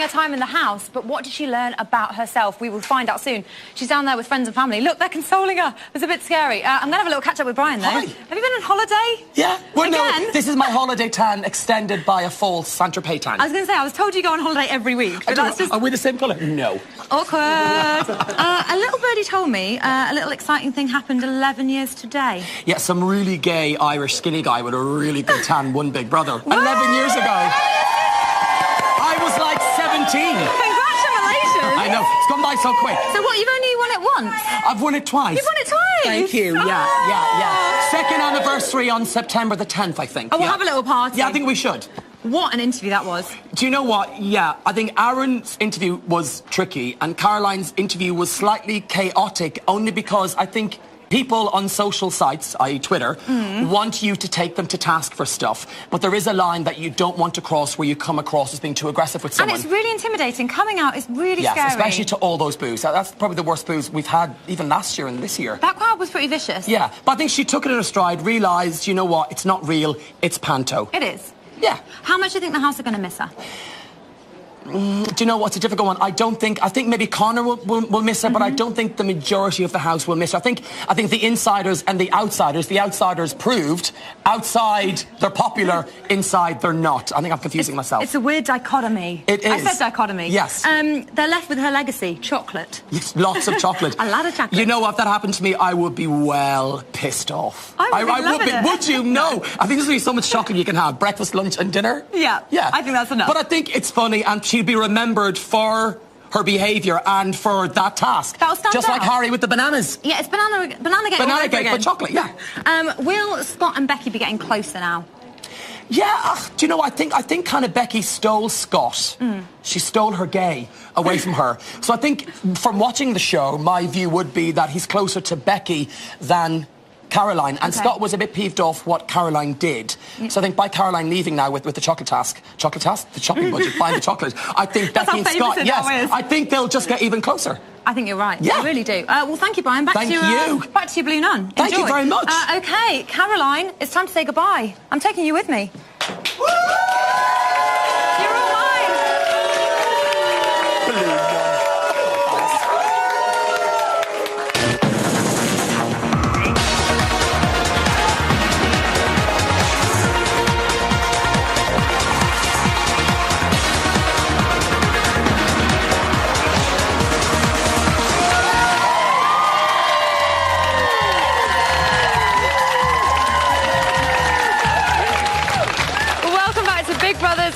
her time in the house, but what did she learn about herself? We will find out soon. She's down there with friends and family. Look, they're consoling her. It's a bit scary. I'm going to have a little catch-up with Brian, though. Hi. Have you been on holiday? Yeah. Well, Again? no, this is my holiday tan extended by a false Saint-Tropez tan. I was going to say, I was told you go on holiday every week, but that's just... Are we the same colour? No. Awkward. A little birdie told me a little exciting thing happened 11 years today. Yeah, some really gay Irish skinny guy with a really good tan won Big Brother. 11 years ago. I was like 17. Congratulations. I know, it's gone by so quick. So what, you've only won it once? I've won it twice. You've won it twice? Thank you, yeah. Second anniversary on September the 10th, I think. Oh, we'll have a little party. Yeah, I think we should. What an interview that was. Do you know what? Yeah, I think Aaron's interview was tricky and Caroline's interview was slightly chaotic only because I think people on social sites, i.e. Twitter, want you to take them to task for stuff. But there is a line that you don't want to cross where you come across as being too aggressive with someone. And it's really intimidating. Coming out is really scary. Yes, especially to all those boos. That's probably the worst boos we've had even last year and this year. That crowd was pretty vicious. Yeah, but I think she took it in her stride, realised, you know what, it's not real, it's panto. It is. Yeah. How much do you think the house are going to miss her? Do you know what's a difficult one? I think maybe Connor will miss her, but I don't think the majority of the house will miss her. I think the insiders and the outsiders proved outside they're popular, inside they're not. I think I'm confusing myself. It's a weird dichotomy. It is. I said dichotomy. Yes. They're left with her legacy, chocolate. Yes, lots of chocolate. A lot of chocolate. You know, if that happened to me, I would be well pissed off. I would be. Would you? No. I think there's only so much chocolate you can have. Breakfast, lunch and dinner. Yeah. I think that's enough. But I think it's funny and she'd be remembered for her behaviour and for that task. That'll stand Just out. like Harry with the bananas. Yeah, it's banana cake. Banana cake for chocolate, yeah. Will Scott and Becky be getting closer now? Yeah, do you know, I think kind of Becky stole Scott. She stole her gay away from her. So I think from watching the show, my view would be that he's closer to Becky than Caroline, and Scott was a bit peeved off what Caroline did. So I think by Caroline leaving now with the chocolate task, the shopping budget, buying the chocolate, I think Becky and Scott, I think they'll just get even closer. I think you're right. Yeah. I really do. Well, thank you, Brian. Back to your Blue Nun. Thank you very much. OK, Caroline, it's time to say goodbye. I'm taking you with me. You're all mine.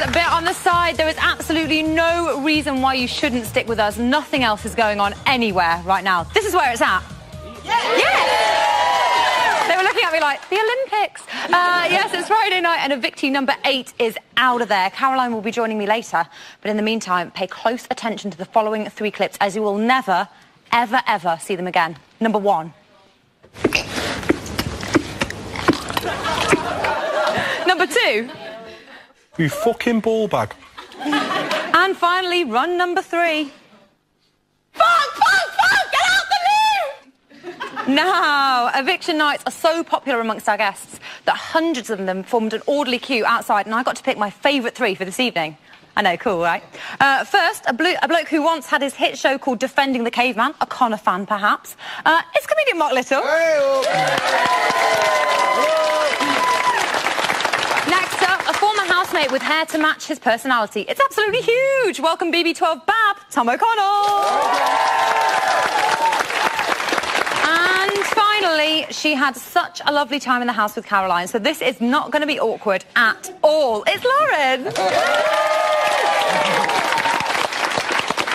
A bit on the side. There is absolutely no reason why you shouldn't stick with us. Nothing else is going on anywhere right now. This is where it's at. Yeah! They were looking at me like, the Olympics. Yes, it's Friday night and evictee number 8 is out of there. Caroline will be joining me later. But in the meantime, pay close attention to the following 3 clips as you will never, ever, ever see them again. Number 1. Number 2. You fucking ball bag. And finally, run number 3. Fuck! Get out the loo! Now, eviction nights are so popular amongst our guests that hundreds of them formed an orderly queue outside, and I got to pick my favourite 3 for this evening. I know, cool, right? First, a bloke who once had his hit show called Defending the Caveman, a Connor fan perhaps. It's comedian Mark Little. Next up, a former housemate with hair to match his personality. It's absolutely huge. Welcome BB12 Bab, Tom O'Connell. And finally, she had such a lovely time in the house with Caroline, so this is not going to be awkward at all. It's Lauren.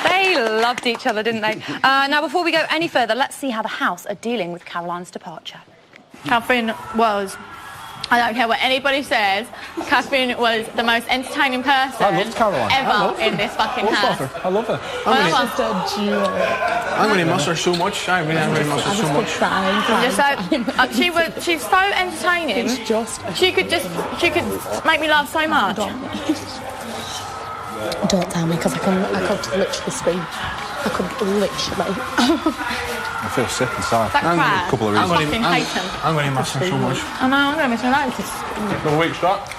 They loved each other, didn't they? Now, before we go any further, let's see how the house are dealing with Caroline's departure. Catherine was... I don't care what anybody says, Catherine was the most entertaining person ever in this fucking house. I love her. I'm going to miss her so much. I really miss her so much. She's so entertaining. She could make me laugh so much. Don't tell me, because I could literally scream. I could literally. I feel sick inside. That crap. A couple of reasons. I fucking hate him. I'm going to miss her so much. I know, I'm going to miss her loads. Another week, Scott.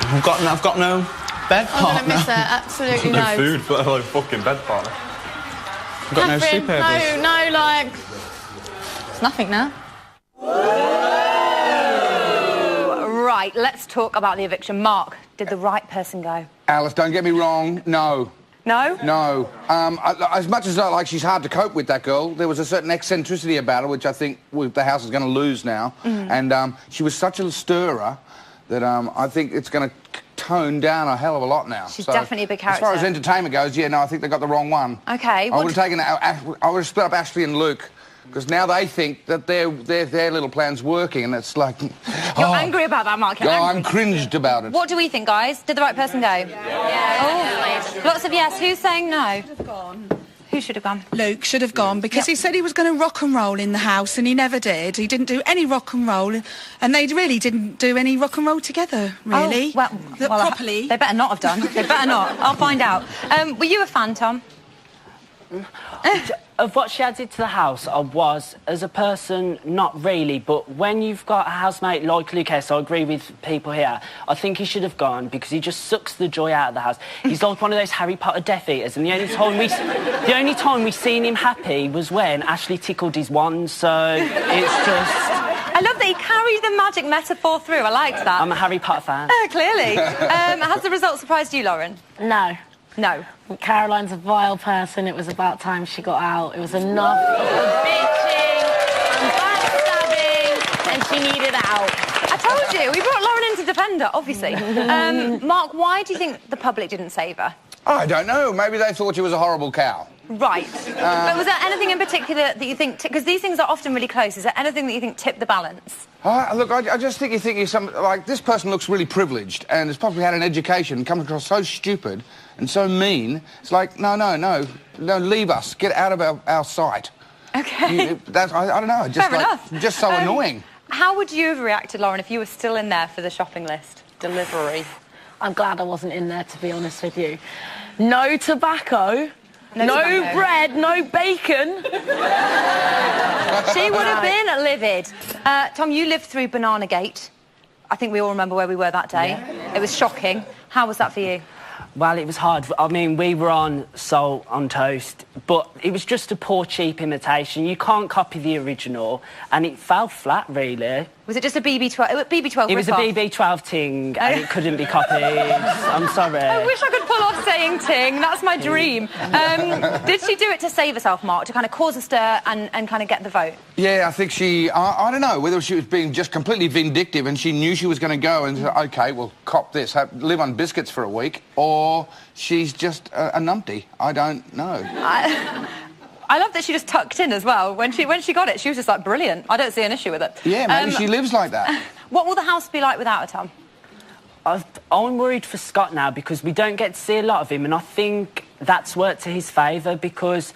I've got no bed I'm going to partner. miss it. Absolutely No no. food, but like fucking bed partner. I've got no Catherine, sleepovers. no, like... It's nothing now. Right, let's talk about the eviction. Mark, did the right person go? Alice, don't get me wrong, no. No? No. As much as she's hard to cope with, that girl, there was a certain eccentricity about her, which I think the House is going to lose now. And she was such a stirrer that I think it's going to tone down a hell of a lot now. She's definitely a big character. As far as entertainment goes, yeah, no, I think they got the wrong one. Okay. I would have taken... I would have split up Ashley and Luke, because now they think that their little plan's working, and it's like... You're angry about that, Mark. You're angry. I'm cringed about it. What do we think, guys? Did the right person go? Yeah. Oh, lots of yes. Who's saying no? Who should have gone? Luke should have gone, because he said he was going to rock and roll in the house, and he never did. He didn't do any rock and roll, and they really didn't do any rock and roll together, really. Oh, well, properly. They better not have done. They better not. I'll find out. Were you a fan, Tom? Of what she added to the house, I was, as a person, not really, but when you've got a housemate like Luke S, I agree with people here, I think he should have gone, because he just sucks the joy out of the house. He's like one of those Harry Potter Death Eaters, and the only time we seen him happy was when Ashley tickled his wand, so it's just... I love that he carried the magic metaphor through. I liked that. I'm a Harry Potter fan. Clearly. Has the result surprised you, Lauren? No. No. Caroline's a vile person. It was about time she got out. It was enough bitching and backstabbing, and she needed out. I told you, we brought Lauren in to defend her, obviously. Mark, why do you think the public didn't save her? I don't know. Maybe they thought she was a horrible cow. Right. But was there anything in particular that you think... Because these things are often really close. Is there anything that you think tipped the balance? Look, I just think you're thinking something like, this person looks really privileged and has probably had an education, come across so stupid and so mean. It's like, no, leave us. Get out of our sight. OK. I don't know. Just Fair enough. Just so annoying. How would you have reacted, Lauren, if you were still in there for the shopping list delivery? I'm glad I wasn't in there, to be honest with you. No tobacco. No tobacco. bread, no bacon. She would have been livid. Tom, you lived through Banana Gate. I think we all remember where we were that day. Yeah. It was shocking. How was that for you? Well, it was hard. I mean, we were on Salt on Toast, but it was just a poor, cheap imitation. You can't copy the original, and it fell flat, really. Was it just a BB12? BB12 It was a rip-off? BB12 ting, and it couldn't be copied. I'm sorry. I wish I could pull off saying ting. That's my dream. Did she do it to save herself, Mark, to kind of cause a stir and kind of get the vote? Yeah, I think she... I don't know whether she was being just completely vindictive and she knew she was going to go and said, OK, well, cop this, live on biscuits for a week, or she's just a numpty. I don't know. I love that she just tucked in as well. When she got it, she was just like, brilliant. I don't see an issue with it. Yeah, maybe she lives like that. What will the house be like without her, Tom? I'm worried for Scott now, because we don't get to see a lot of him, and I think that's worked to his favour, because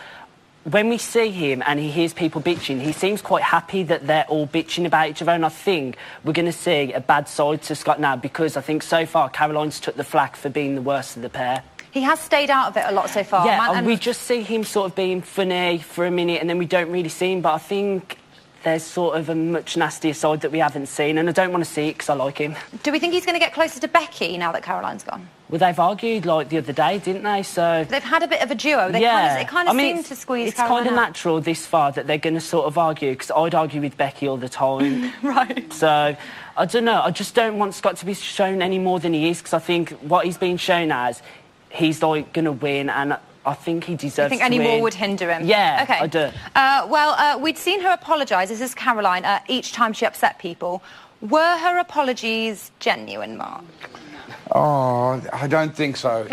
when we see him and he hears people bitching, he seems quite happy that they're all bitching about each other, and I think we're going to see a bad side to Scott now, because I think so far Caroline's took the flak for being the worst of the pair. He has stayed out of it a lot so far. Yeah, and we just see him sort of being funny for a minute, and then we don't really see him, but I think there's sort of a much nastier side that we haven't seen, and I don't want to see it because I like him. Do we think he's going to get closer to Becky now that Caroline's gone? Well, they've argued, like, the other day, didn't they? So they've had a bit of a duo. It kind of seemed to squeeze Caroline It's kind of natural this far that they're going to sort of argue, because I'd argue with Becky all the time. Right. So, I don't know. I just don't want Scott to be shown any more than he is, because I think what he's been shown as, he's, like, going to win, and I think he deserves to win. You think any more would hinder him? Yeah, okay. I do. We'd seen her apologise, this is Caroline, each time she upset people. Were her apologies genuine, Mark? Oh, I don't think so.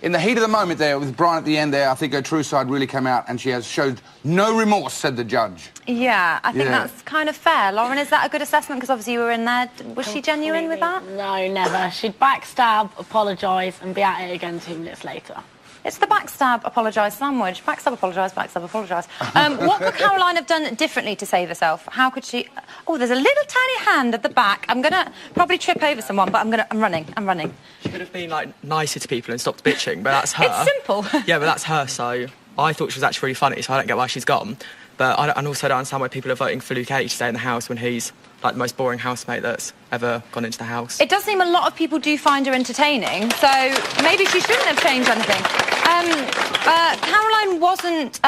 In the heat of the moment there, with Brian at the end there, I think her true side really came out, and she has showed no remorse, said the judge. Yeah, I think that's kind of fair. Lauren, is that a good assessment? Because obviously you were in there. Was she genuine with that? No, never. She'd backstab, apologise, and be at it again 2 minutes later. It's the backstab, apologise sandwich. Backstab, apologise, backstab, apologise. What could Caroline have done differently to save herself? How could she... Oh, there's a little tiny hand at the back. I'm going to probably trip over someone, but I'm running. She could have been, like, nicer to people and stopped bitching, but that's her. It's simple. Yeah, but that's her, so I thought she was actually really funny, so I don't get why she's gone. But I also don't understand why people are voting for Luke H to stay in the house when he's, like the most boring housemate that's ever gone into the house. It does seem a lot of people do find her entertaining, so maybe she shouldn't have changed anything. Caroline wasn't.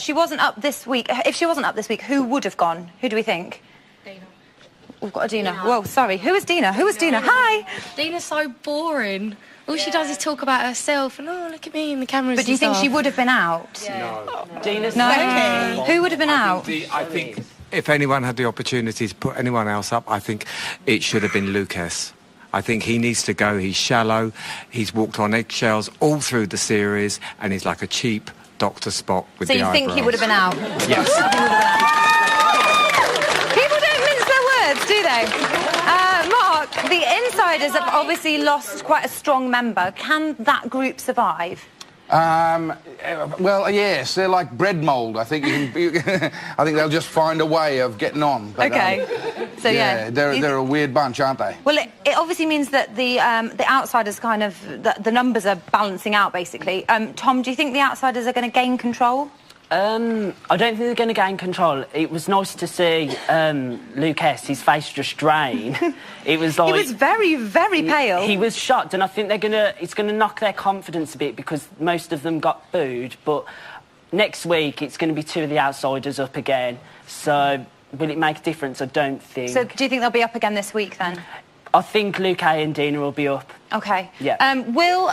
She wasn't up this week. If she wasn't up this week, who would have gone? Who do we think? Dina. We've got a Dina. Whoa, sorry. Who is Dina? Who is Dina? Hi. Dina's so boring. All she does is talk about herself and, oh, look at me in the cameras. But do you think she would have been out? No. Dina's no. Okay. Who would have been out? I think if anyone had the opportunity to put anyone else up, I think it should have been Lucas. I think he needs to go. He's shallow. He's walked on eggshells all through the series, and he's like a cheap Dr. Spock with the eyebrows. So you think he would have been out? Yes. People don't mince their words, do they? Mark, the Insiders have obviously lost quite a strong member. Can that group survive? Well, yes, they're like bread mould. I think I think they'll just find a way of getting on. But, okay. So yeah, they're a weird bunch, aren't they? Well, it obviously means that the Outsiders kind of the numbers are balancing out basically. Tom, do you think the Outsiders are going to gain control? I don't think they're going to gain control. It was nice to see Lucas, his face just drain. It was like... He was very, very pale. He was shocked, and I think it's going to knock their confidence a bit because most of them got booed, but next week it's going to be two of the Outsiders up again, so will it make a difference? I don't think. So do you think they'll be up again this week, then? I think Luke and Dina will be up. Okay. Yeah. Will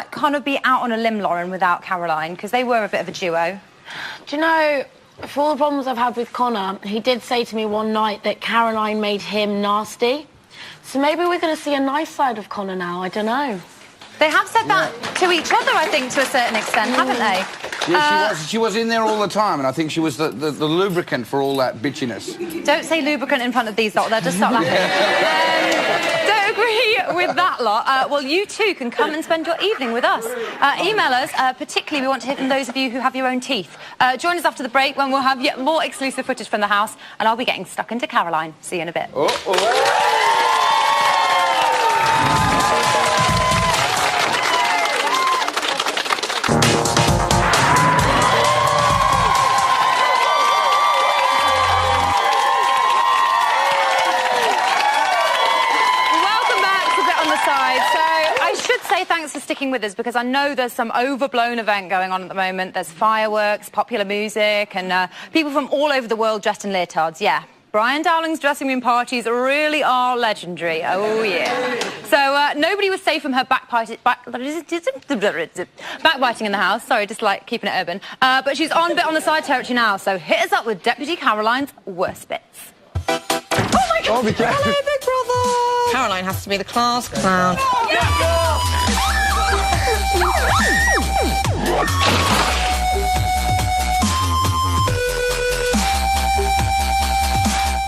kind of be out on a limb, Lauren, without Caroline, because they were a bit of a duo. Do you know, for all the problems I've had with Connor, he did say to me one night that Caroline made him nasty. So maybe we're going to see a nice side of Connor now, I don't know. They have said that to each other, I think, to a certain extent, haven't they? Yeah, she was in there all the time, and I think she was the lubricant for all that bitchiness. Don't say lubricant in front of these lot, they'll just start laughing. Don't agree with that lot. Well, you too can come and spend your evening with us. Email us, particularly we want to hear from those of you who have your own teeth. Join us after the break when we'll have yet more exclusive footage from the house, and I'll be getting stuck into Caroline. See you in a bit. Thanks for sticking with us, because I know there's some overblown event going on at the moment. There's fireworks, popular music, and people from all over the world dressed in leotards. Yeah, Brian Dowling's dressing room parties really are legendary. Oh, yeah. So nobody was safe from her backbiting in the house. Sorry, just like keeping it urban. But she's on a bit on the side territory now, so hit us up with Deputy Caroline's worst bits. Oh, my God. Oh, be careful. Hello, Big Brother. Caroline has to be the class clown.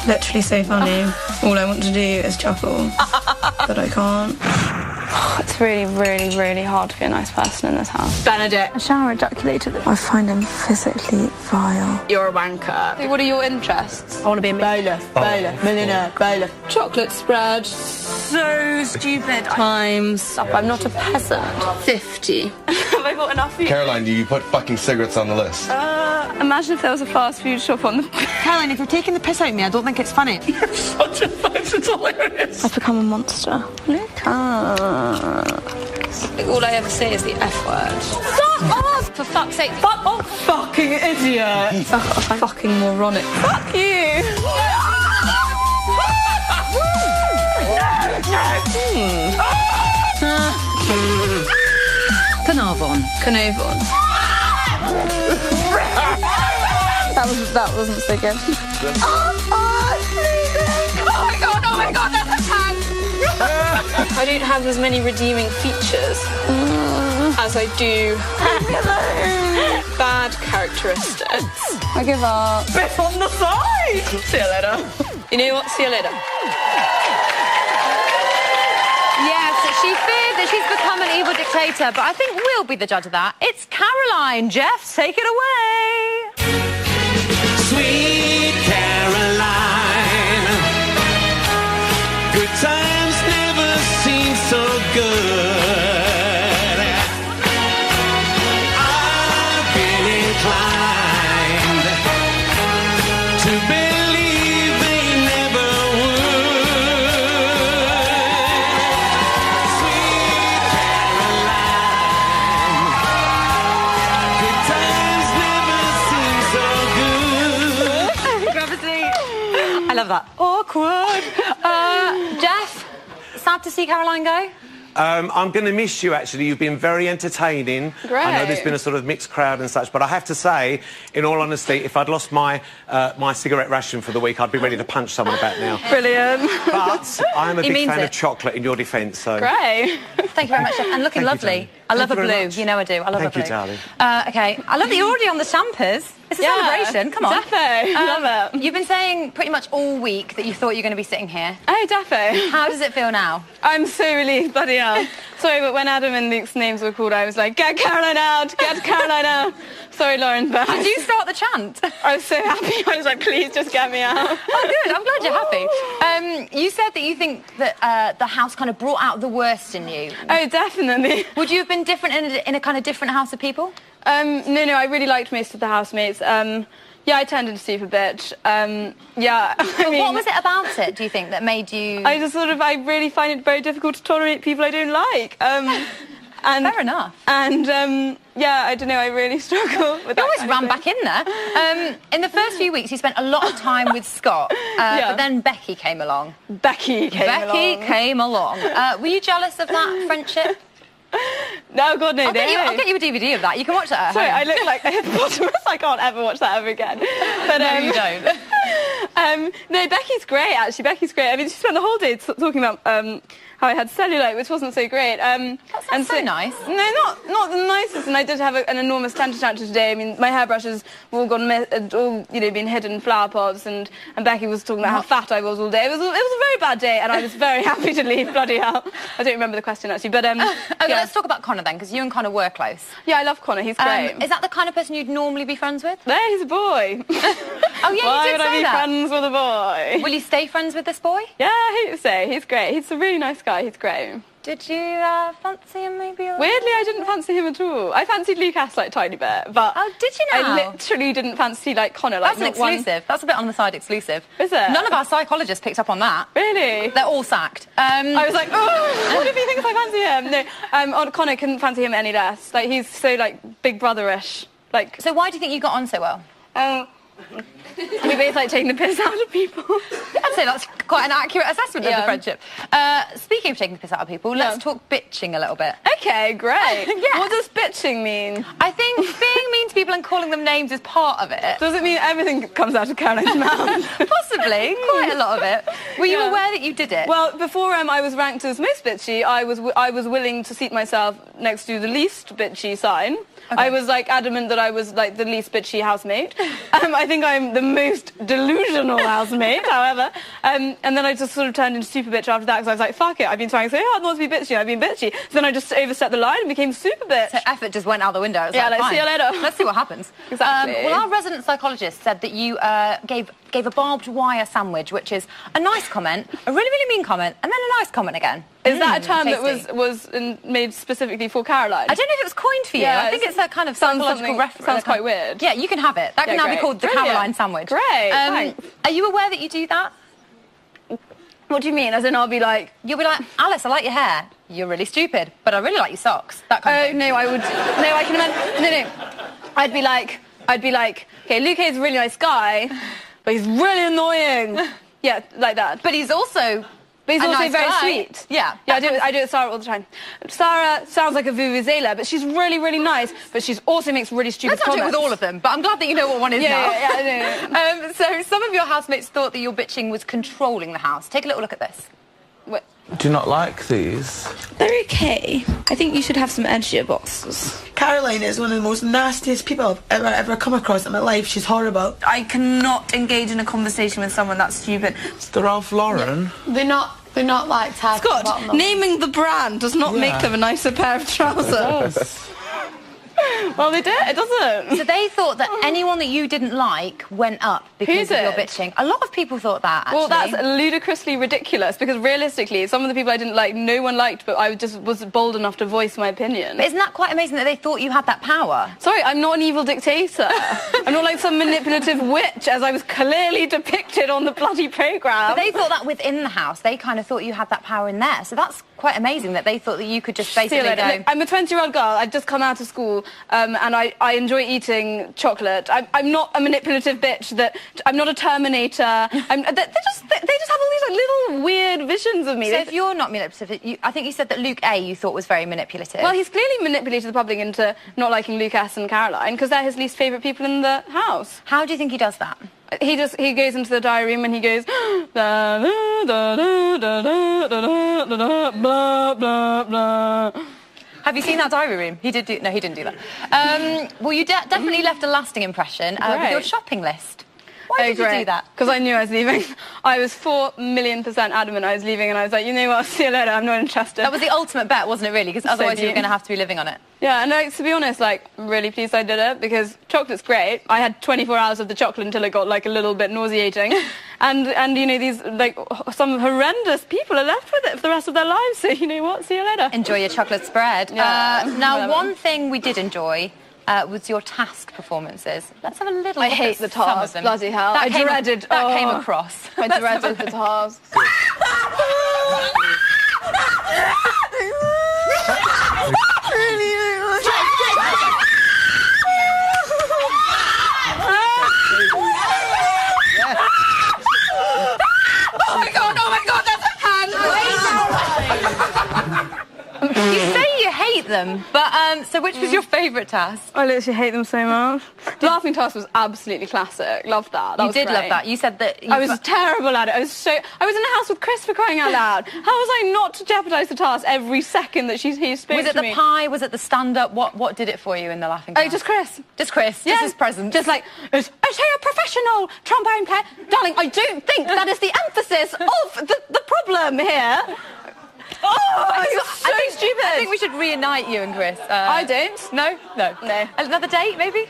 Literally so funny. All I want to do is chuckle, but I can't. It's really, really, really hard to be a nice person in this house. Benedict. A shower ejaculated. I find him physically vile. You're a wanker. What are your interests? I want to be a bailiff, millionaire, bailiff. Chocolate spread. So stupid. Times. I'm not a peasant. 50. Have I got enough for you? Caroline, do you put fucking cigarettes on the list? Imagine if there was a fast food shop on the... Caroline, if you're taking the piss out of me, I don't think it's funny. You're such a face, it's hilarious. I've become a monster. Lucas. All I ever say is the F word. Fuck off! For fuck's sake, fuck off! Fucking idiot. Fuck off. Fucking moronic. Fuck you. Carnarvon. That wasn't so good. Oh my god, that's a pan! I don't have as many redeeming features as I do bad characteristics. I give up. Bit on the side! See you later. You know what? See you later. Yes, she feared that she's become an evil dictator, but I think we'll be the judge of that. It's Caroline. Jeff, take it away. Sweet Caroline, good times never seem so good. I've been inclined to believe they never love that. Awkward. Jeff, sad to see Caroline go? I'm going to miss you, actually. You've been very entertaining. Great. I know there's been a sort of mixed crowd and such, but I have to say, in all honesty, if I'd lost my my cigarette ration for the week, I'd be ready to punch someone about now. Brilliant. But I'm a big fan of chocolate in your defence, so... Great. Thank you very much, Jeff. And looking lovely. I love a blue. You know I do. I love a blue. Thank you, darling. Okay. I love that you're already on the champers. It's a celebration. Come on. Defo. Love it. You've been saying pretty much all week that you thought you were going to be sitting here. Oh, defo. How does it feel now? I'm so relieved, bloody hell. Sorry, but when Adam and Luke's names were called, I was like, get Caroline out, get Caroline out. Sorry, Lauren, but... Did you start the chant? I was so happy. I was like, please just get me out. Oh, good. I'm glad you're happy. You said that you think that the house kind of brought out the worst in you. Oh, definitely. Would you have been different in a kind of different house of people? No, I really liked most of the housemates. Yeah, I turned into a super bitch. Yeah. I mean, what was it about it, do you think, that made you... I really find it very difficult to tolerate people I don't like. And, fair enough. And, yeah, I don't know, I really struggle with that. You always ran back in there. In the first few weeks, you spent a lot of time with Scott, but then Becky came along. Becky came along. Were you jealous of that friendship? No, God, no. I'll get you a DVD of that. You can watch that at Sorry, home. I look like a hippopotamus. I can't ever watch that ever again. But, no, you don't. No, Becky's great, actually. Becky's great. I mean, she spent the whole day talking about how I had cellulite, which wasn't so great. That sounds so nice. No, not the nicest. And I did have an enormous temper tantrum today. I mean, my hairbrushes were all gone, been hidden in flower pots, and Becky was talking about how fat I was all day. It was a very bad day, and I was very happy to leave. Bloody hell! I don't remember the question actually, but let's talk about Connor then, because you and Connor were close. Yeah, I love Connor. He's great. Is that the kind of person you'd normally be friends with? No, he's a boy. Oh yeah, Why you did would I say be that. friends with a boy? Will you stay friends with this boy? Yeah, I say he's great. He's a really nice guy. He's great. Did you fancy him maybe? Weirdly, I didn't fancy him at all. I fancied Lucas like a tiny bit, but did you now? I literally didn't fancy like Connor. Like, that's an exclusive. That's a bit on the side exclusive. Is it? None of our psychologists picked up on that. Really? They're all sacked. I was like, oh, what if he thinks I fancy him? No, Connor couldn't fancy him any less. Like he's so like Big Brother-ish. Like. So why do you think you got on so well? We both like taking the piss out of people. I'd say that's quite an accurate assessment of the friendship. Speaking of taking the piss out of people, let's talk bitching a little bit. Okay, great. Yeah. What does bitching mean? I think being mean to people and calling them names is part of it. Does it mean everything comes out of Caroline's mouth? Possibly, quite a lot of it. Were you aware that you did it? Well, before I was ranked as most bitchy, I was willing to seat myself next to the least bitchy sign. Okay. I was like adamant that I was like the least bitchy housemate. I think I'm the most delusional housemate, however. And then I just sort of turned into super bitch after that because I was like, fuck it, I've been trying so hard not to be bitchy, I've been bitchy. So then I just overstepped the line and became super bitch. So effort just went out the window. Yeah, like, see you later. Let's see what happens. Exactly. Well, our resident psychologist said that you gave a barbed wire sandwich, which is a nice comment, a really, really mean comment, and then a nice comment again. Is that a term that was made specifically for Caroline? I don't know if it was coined for you. Yeah, I think it's a kind of psychological reference. Sounds quite weird. Yeah, you can have it. That can now be called the Caroline sandwich. Great, thanks. Are you aware that you do that? What do you mean? As in, I'll be like... You'll be like, Alice, I like your hair. You're really stupid, but I really like your socks. That kind of thing. No, I would... No, I can imagine... No. I'd be like, okay, Luke is a really nice guy, but he's really annoying. Yeah, like that. But he's also... But he's also nice very guy. sweet. Yeah. Yeah, I do it with Sarah all the time. Sarah sounds like a vuvuzela, but she's really, really nice, but she also makes really stupid comments. Let's not do it with all of them, but I'm glad that you know what one is now. Yeah. So some of your housemates thought that your bitching was controlling the house. Take a little look at this. Do you not like these? They're okay. I think you should have some edgier boxes. Caroline is one of the most nastiest people I've ever come across in my life. She's horrible. I cannot engage in a conversation with someone that's stupid. It's the Ralph Lauren. Yeah. They're not like tagged. Scott, naming the brand does not make them a nicer pair of trousers. Well, it doesn't. So they thought that anyone that you didn't like went up because of your bitching. A lot of people thought that, actually. Well, that's ludicrously ridiculous, because realistically, some of the people I didn't like, no one liked, but I just was bold enough to voice my opinion. But isn't that quite amazing that they thought you had that power? Sorry, I'm not an evil dictator. I'm not like some manipulative witch, as I was clearly depicted on the bloody programme. But they thought that within the house. They kind of thought you had that power in there. So that's quite amazing that they thought that you could just basically go... Look, I'm a 20-year-old girl. I've just come out of school, and I enjoy eating chocolate. I'm not a manipulative bitch. I'm not a Terminator. They just have all these like, little weird visions of me. So if you're not manipulative, I think you said that Luke A you thought was very manipulative. Well, he's clearly manipulated the public into not liking Luke S and Caroline because they're his least favourite people in the house. How do you think he does that? He goes into the diary room and he goes da, da, da, da, da, da, da, da, blah blah blah. Have you seen that diary room? He did do... No, he didn't do that. Well, you definitely left a lasting impression with your shopping list. Why did you do that? Because I knew I was leaving. I was 4,000,000% adamant I was leaving, and I was like, you know what, see you later, I'm not interested. That was the ultimate bet, wasn't it, really? Because otherwise you were going to have to be living on it. Yeah, and like, to be honest, like, I'm really pleased I did it, because chocolate's great. I had 24 hours of the chocolate until it got, like, a little bit nauseating. and you know, these, like, some horrendous people are left with it for the rest of their lives, so you know what, see you later. Enjoy your chocolate spread. Yeah, now, one thing we did enjoy... was your task performances. Let's have a little look I hate at the task, bloody hell. That came across. I dreaded the task. Oh my god, that's a hand! You say you hate them, but so which was your favourite task? I literally hate them so much. The laughing task was absolutely classic. Loved that. That you was did great. love that. You said that I was terrible at it. I was in the house with Chris, for crying out loud. How was I not to jeopardise the task every second that he spoke to me? Was it the pie? Was it the stand-up? What did it for you in the laughing task? Oh, just Chris. Just Chris. Yeah. Just his presence. Just like, is he a professional trombone player? Darling, I don't think that is the emphasis of the problem here. Oh, you're so stupid. I think we should reunite you and Chris. I don't. No? No. Another date, maybe?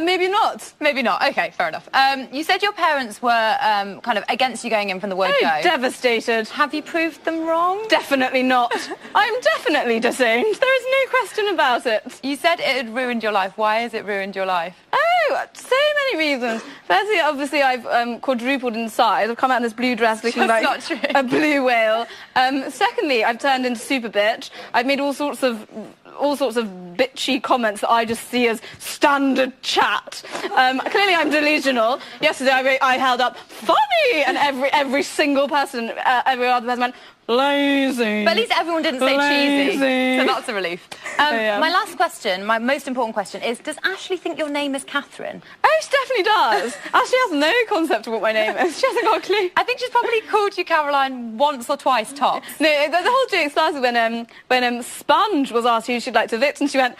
Maybe not. Maybe not. OK, fair enough. You said your parents were kind of against you going in from the word go. Devastated. Have you proved them wrong? Definitely not. I'm definitely disowned. There is no question about it. You said it had ruined your life. Why has it ruined your life? Oh, so many reasons. Firstly, obviously, I've quadrupled in size. I've come out in this blue dress looking like a blue whale. Secondly, I've turned into super bitch. I've made all sorts of bitchy comments that I just see as standard chat. Clearly, I'm delusional. Yesterday, I held up funny, and every single person, every other person went lazy. But at least everyone didn't say cheesy, so that's a relief. My last question, my most important question is, does Ashley think your name is Catherine? Oh, she definitely does. Ashley has no concept of what my name is. She hasn't got a clue. I think she's probably called you Caroline once or twice tops. No, the whole joke started when Sponge was asked who she'd like to evict, and she went,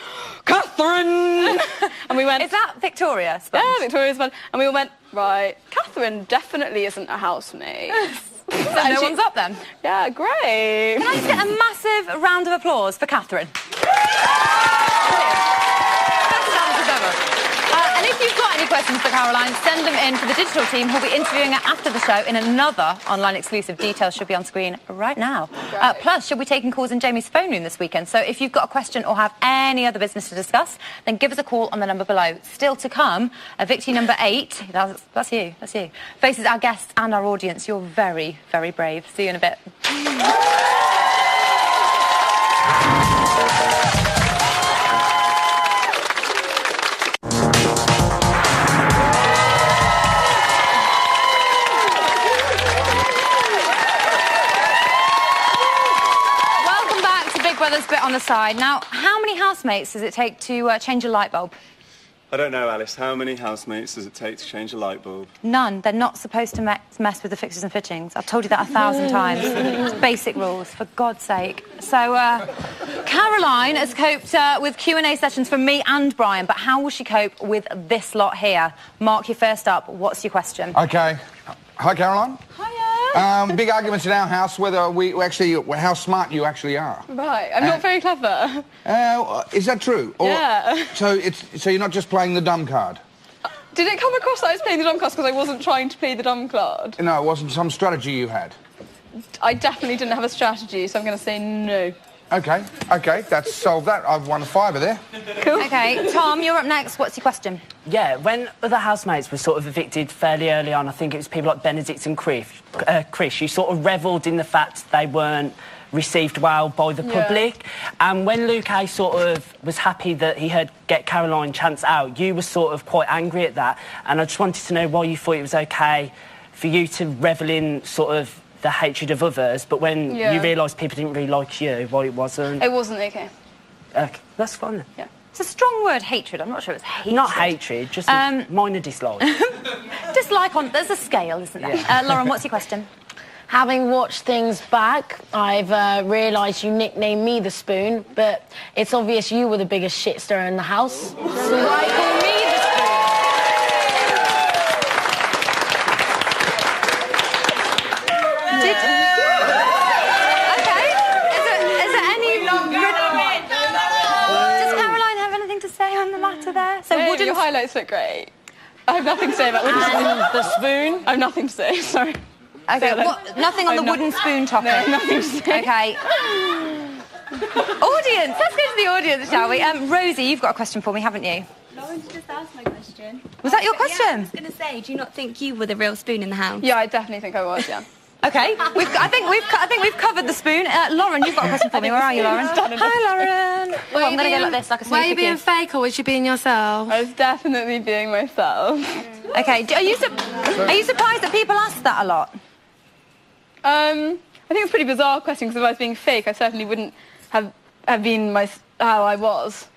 Catherine! And we went... Is that Victoria Sponge? Yeah, Victoria Sponge. And we all went, right, Catherine definitely isn't a housemate. So no one's up then? Yeah, great. Can I just get a massive round of applause for Catherine? And if you've got any questions for Caroline, send them in to the digital team who'll be interviewing her after the show in another online exclusive. Details should be on screen right now. Plus, she'll be taking calls in Jamie's phone room this weekend. So if you've got a question or have any other business to discuss, then give us a call on the number below. Still to come, evictee number 8, that's you, faces our guests and our audience. You're very, very brave. See you in a bit. Brothers bit on the side. Now, how many housemates does it take to change a light bulb? I don't know, Alice. How many housemates does it take to change a light bulb? None. They're not supposed to mess with the fixtures and fittings. I've told you that 1,000 times. It's basic rules, for God's sake. So, Caroline has coped with Q&A sessions from me and Brian, but how will she cope with this lot here? Mark, you're first up. What's your question? OK. Hi, Caroline. Hiya. Big arguments in our house whether how smart you actually are. Right, I'm not very clever. Is that true? Or, yeah. So you're not just playing the dumb card? Did it come across that I was playing the dumb card because I wasn't trying to play the dumb card? No, it wasn't some strategy you had. I definitely didn't have a strategy, so I'm going to say no. OK, that's solved that. I've won a fiver there. Cool. OK, Tom, you're up next. What's your question? Yeah, when other housemates were sort of evicted fairly early on, I think it was people like Benedict and Chris, you sort of revelled in the fact they weren't received well by the public. And when Luke A sort of was happy that he heard Get Caroline chants out, you were sort of quite angry at that. And I just wanted to know why you thought it was okay for you to revel in sort of the hatred of others, but when you realised people didn't really like you, why it wasn't? It wasn't okay. Okay, that's fine then. Yeah. It's a strong word, hatred. I'm not sure it's hatred. Not hatred, just a minor dislike. Dislike on... There's a scale, isn't there? Yeah. Lauren, what's your question? Having watched things back, I've realised you nicknamed me the Spoon, but it's obvious you were the biggest shit stirrer in the house. So why call me the Spoon? So your highlights look great. I have nothing to say about wooden spoon. And the spoon? I have nothing to say, sorry. Okay, nothing on the wooden spoon topic? No, nothing to say. Okay. Audience, let's go to the audience, shall we? Rosie, you've got a question for me, haven't you? Lauren just asked my question. Was that your question? Yeah, I was going to say, do you not think you were the real spoon in the house? Yeah, I definitely think I was, yeah. Okay, I think we've covered the spoon. Lauren, you've got a question for me. Where are you, Lauren? Hi, Lauren. Oh, I'm going to go like this, like a smoothie. Were you being fake or was you being yourself? I was definitely being myself. Okay, are you surprised that people ask that a lot? I think it's a pretty bizarre question because if I was being fake, I certainly wouldn't have been how I was.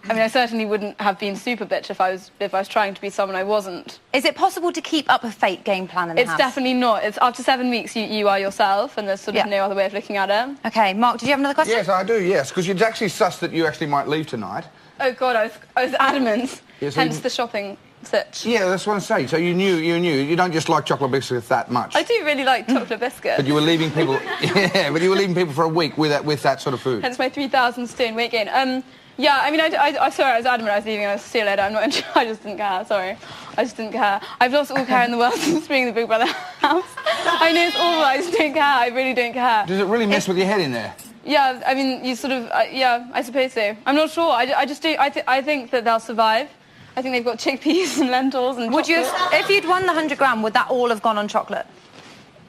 I mean, I certainly wouldn't have been super bitch if I was trying to be someone I wasn't. Is it possible to keep up a fake game plan in the house? It's definitely not. It's after 7 weeks you are yourself, and there's sort of no other way of looking at it. Okay, Mark, did you have another question? Yes, I do. Yes, because you'd actually sussed that you actually might leave tonight. Oh God, I was adamant. Yes, so hence the shopping sitch. Yeah, that's what I'm saying. So you knew. You don't just like chocolate biscuits that much. I do really like chocolate biscuits. But you were leaving people. Yeah, but you were leaving people for a week with that sort of food. Hence my 3,000 stone weight gain. Yeah, I mean, I sorry, I was adamant I was leaving. I was see you later. I'm not. I just didn't care. Sorry, I just didn't care. I've lost all care in the world since being the Big Brother house. I know it's awful. I just don't care. I really don't care. Does it really mess with your head in there? Yeah, I mean, you sort of. Yeah, I suppose so. I'm not sure. I just do. I think that they'll survive. I think they've got chickpeas and lentils and. Would you, if you'd won the 100 grand, would that all have gone on chocolate?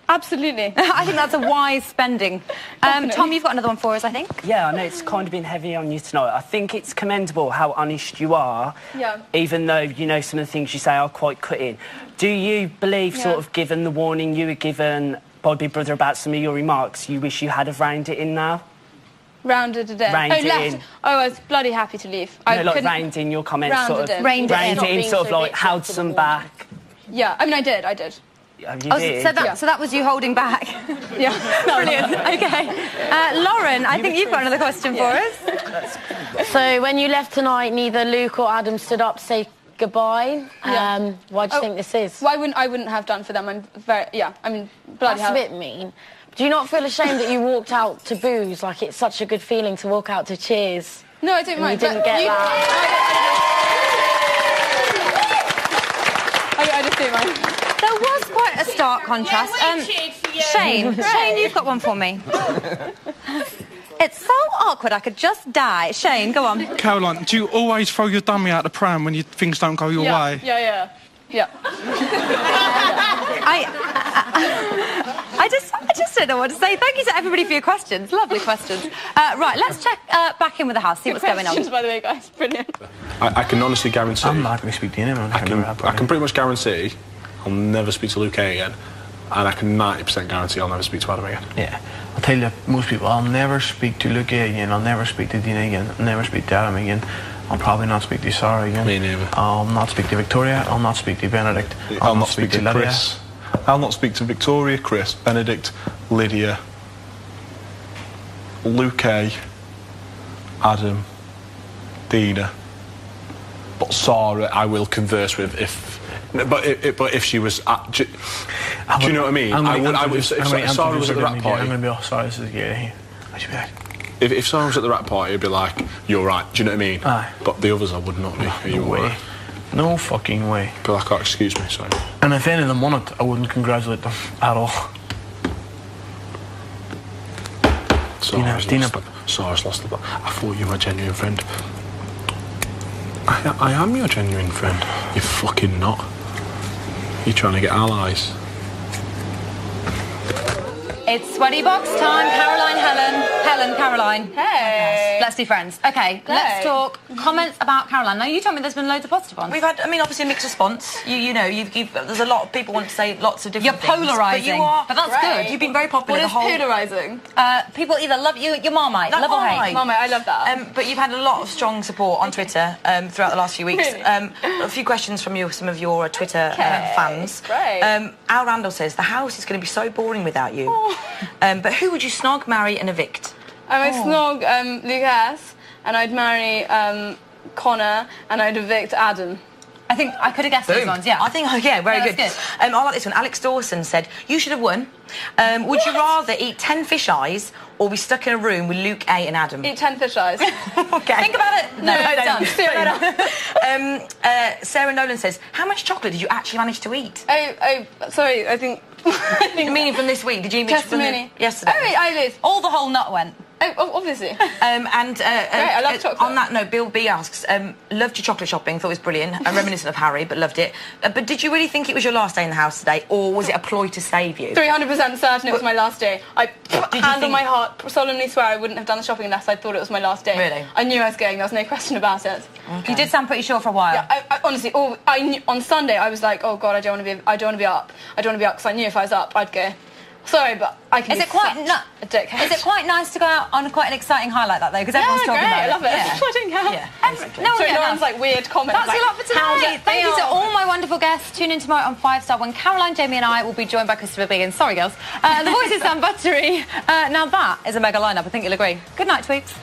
Absolutely. I think that's a wise spending. Tom, you've got another one for us, I think. Yeah, I know it's kind of been heavy on you tonight. I think it's commendable how honest you are, even though, you know, some of the things you say are quite cutting. Do you believe, sort of, given the warning you were given by Big Brother about some of your remarks, you wish you had have reined it in now? Rounded it in. Reined in. Oh, I was bloody happy to leave. No, like reined in your comments, sort of. Reined it in, sort of like held some back. Yeah, I mean, I did. So that was you holding back? Yeah. Brilliant. Okay. Lauren, I think you've got another question for us. So when you left tonight, neither Luke or Adam stood up to say goodbye. Why do you think this is? Well, I wouldn't have done for them. I'm very, I mean, bloody hell. That's a bit mean. Do you not feel ashamed that you walked out to boos? Like, it's such a good feeling to walk out to cheers. No, I don't mind. You didn't get that. I just don't mind. There was quite a stark contrast. Shane, you've got one for me. It's so awkward, I could just die. Shane, go on. Caroline, do you always throw your dummy out the pram when things don't go your way? Yeah. I just don't know what to say. Thank you to everybody for your questions. Lovely questions. Right, let's check back in with the house, see what's going on. By the way, guys, brilliant. I can honestly guarantee... I'm not going to speak to anyone. I can pretty much guarantee I'll never speak to Luke A again, and I can 90% guarantee I'll never speak to Adam again. Yeah, I'll tell you, most people, I'll never speak to Luke A again, I'll never speak to Dina again, I'll never speak to Adam again, I'll probably not speak to Sarah again. Me neither. I'll not speak to Victoria, I'll not speak to Benedict, I'll not speak to Lydia. Chris. I'll not speak to Victoria, Chris, Benedict, Lydia, Luke A, Adam, Dina. But Sarah I will converse with but if she was do you know what I mean? If Sarah was at the rap party, I'm going to be, oh, sorry, this is gay. I should be like... If Sarah was at the rap party, it'd be like, you're right, do you know what I mean? Aye. But the others I would not be. Are you way. right? No fucking way. Be like, oh, excuse me, sorry. And if any of them won it, I wouldn't congratulate them at all. Sarah's lost the bet. I thought you were a genuine friend. I am your genuine friend. You're fucking not. You're trying to get allies. It's sweaty box time. Caroline, Helen, Caroline. Hey. Let's be friends. Okay, let's talk comments about Caroline. Now, you told me there's been loads of positive ones. We've had, I mean, obviously a mixed response. You know, there's a lot of people want to say lots of different You're things. polarising. But you are. But that's good. good. You've been very popular. What is polarising? People either love you, your Marmite, love or hate. Marmite, I love that. But you've had a lot of strong support on Twitter throughout the last few weeks. Really? A few questions from some of your Twitter fans. Great. Al Randall says, the house is going to be so boring without you. But who would you snog, marry and evict? I would snog Lucas, and I'd marry Connor, and I'd evict Adam. I think I could have guessed these ones, yeah. I think, very good. Good. I like this one. Alex Dawson said, you should have won. Would you rather eat 10 fish eyes or be stuck in a room with Luke A and Adam? Eat 10 fish eyes. Okay. Think about it. No, done. See you later. Sarah Nolan says, how much chocolate did you actually manage to eat? Sorry, I think... Meaning from this week, did you eat Testimony. Yesterday? Oh, wait, I did. All the whole nut went. Oh, obviously. Great, I love chocolate. On that note, Bill B asks, loved your chocolate shopping, thought it was brilliant, and reminiscent of Harry, but loved it. But did you really think it was your last day in the house today, or was it a ploy to save you? 300% certain it was my last day. Hand on my heart, solemnly swear I wouldn't have done the shopping unless I thought it was my last day. Really? I knew I was going, there was no question about it. Okay. You did sound pretty sure for a while. Yeah, I honestly, I knew, on Sunday I was like, oh God, I don't want to be up. I don't want to be up because I knew if I was up, I'd go. Sorry, but I can. Is it quite a dickhead? Is it quite nice to go out on quite an exciting high like that though? Because everyone's talking about it. I love it. Yeah. I don't care. Yeah, no, Sorry, Lauren's like weird comments. That's a lot for tonight. Thank you to all. all my wonderful guests. Tune in tomorrow on 5 Star when Caroline, Jamie and I will be joined by Christopher Biggins. Sorry, girls. The voice is Sam Buttery. Now that is a mega lineup. I think you'll agree. Good night, tweets.